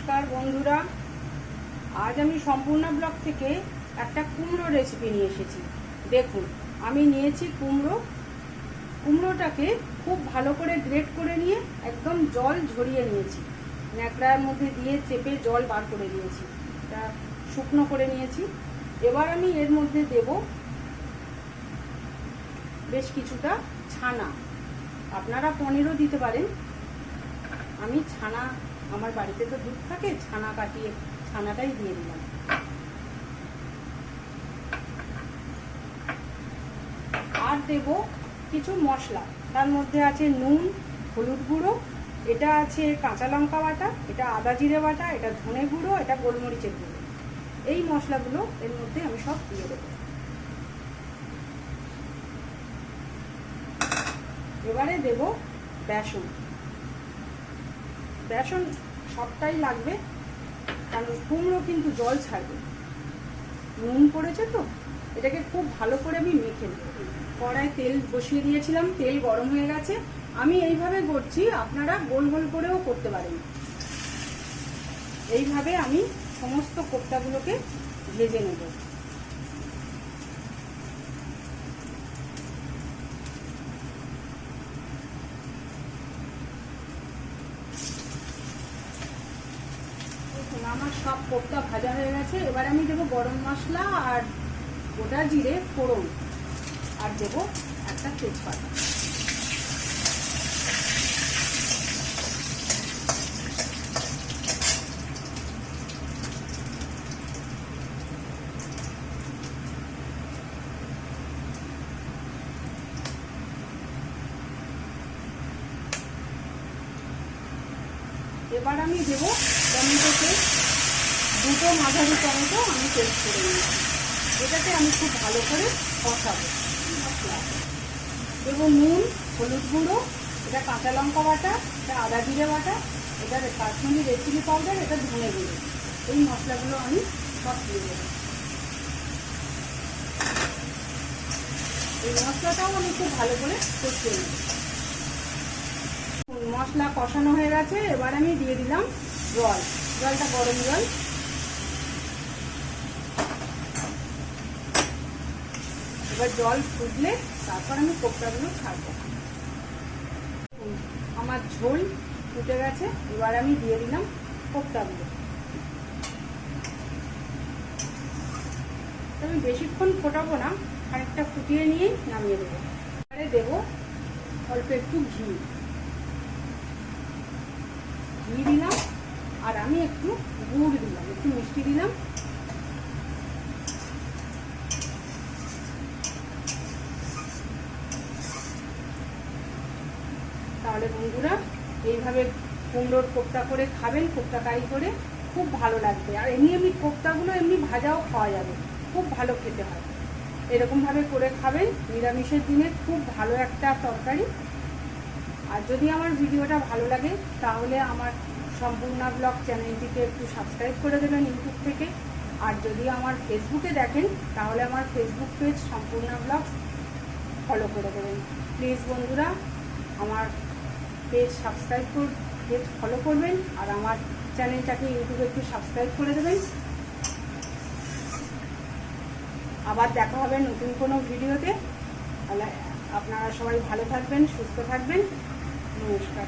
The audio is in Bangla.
নমস্কার বন্ধুরা, আজ আমি সম্পূর্ণা ব্লগ থেকে একটা কুমড়ো রেসিপি নিয়ে এসেছি। দেখুন, আমি নিয়েছি কুমড়োটাকে খুব ভালো করে গ্রেট করে নিয়ে একদম জল ঝরিয়ে নিয়েছি। ন্যাকড়ার মধ্যে দিয়ে চেপে জল বার করে দিয়েছি, এটা শুকনো করে নিয়েছি। এবার আমি এর মধ্যে দেব বেশ কিছুটা ছানা। আপনারা পনিরও দিতে পারেন। আমি ছানা, আমার বাড়িতে তো দুধ থাকে, ছানা কাটিয়ে ছানাটাই দিয়ে দিলাম। আর দেব কিছু মশলা, তার মধ্যে আছে নুন, হলুদ গুঁড়ো, এটা আছে কাঁচা লঙ্কা বাটা, এটা আদা জিরে বাটা, এটা ধনে গুঁড়ো, এটা গোলমরিচের গুঁড়ো। এই মশলাগুলো এর মধ্যে আমি সব দিয়ে দেবো। এবারে দেব বেসন। বেসন সবটাই লাগবে, কারণ কুমড়ো কিন্তু জল ছাড়বে, নুন পড়েছে তো। এটাকে খুব ভালো করে আমি মেখে নেব। কড়াই তেল বসিয়ে দিয়েছিলাম, তেল গরম হয়ে গেছে। আমি এইভাবে করছি, আপনারা গোল গোল করেও করতে পারেন। এইভাবে আমি সমস্ত কোপ্তাগুলোকে ভেজে নেব। আমার সব কোপ্তা ভাজা হয়ে গেছে। এবার আমি দেবো গরম মশলা আর গোটা জিরে ফোড়ন, আর দেবো একটা তেজপাতা। এবার আমি দেবো টমেটো পেস্ট, দুটো মাঝারি টমেটো আমি পেস্ট করে নিয়েছি। এটাকে আমি খুব ভালো করে কষাবো। মশলা দেবো নুন, হলুদ গুঁড়ো, এটা কাঁচা লঙ্কা বাটা, এটা আদা জিরে বাটা, এটা কাশ্মীরি রেড চিলি পাউডার, এটা ধনে গুঁড়ো। এই মশলাগুলো আমি সব দিয়ে দেবো। এই মশলাটাও আমি খুব ভালো করে কষিয়ে নেব। মশলা কষানো হয়ে গেছে। এবার আমি দিয়ে দিলাম জল। জলটা গরম জল। এবার জল ফুটলে তারপর আমি কোপ্তাগুলো ছাড়বো। আমার ঝোল ফুটে গেছে। এবার আমি দিয়ে দিলাম কোপ্তাগুলো। আমি বেশিক্ষণ ফোটাবো না, খানিকটা ফুটিয়ে নিয়েই নামিয়ে দেবো। এবারে দেবো অল্প একটু ঘি দিলাম, আর আমি একটু গুড় দিলাম, একটু মিষ্টি দিলাম। তাহলে বন্ধুরা এইভাবে কুমড়োর কোপ্তা করে খাবেন, কোপ্তা কারি করে, খুব ভালো লাগবে। আর এমনি কোপ্তাগুলো এমনি ভাজাও খাওয়া যাবে, খুব ভালো খেতে হয়। এরকমভাবে করে খাবেন, নিরামিষের দিনে খুব ভালো একটা তরকারি। আর যদি আমার ভিডিওটা ভালো লাগে তাহলে আমার সম্পূর্ণা ব্লগ চ্যানেলটিকে একটু সাবস্ক্রাইব করে দেবেন ইউটিউব থেকে। আর যদি আমার ফেসবুকে দেখেন তাহলে আমার Facebook page Sampurna blog follow করে দেবেন। প্লিজ বন্ধুরা, আমার পেজ ফলো করবেন, আর আমার চ্যানেলটাকে ইউটিউবে একটু সাবস্ক্রাইব করে দেবেন। আবার দেখা হবে নতুন কোনো ভিডিওতে। তাহলে আপনারা সবাই ভালো থাকবেন, সুস্থ থাকবেন। নমস্কার।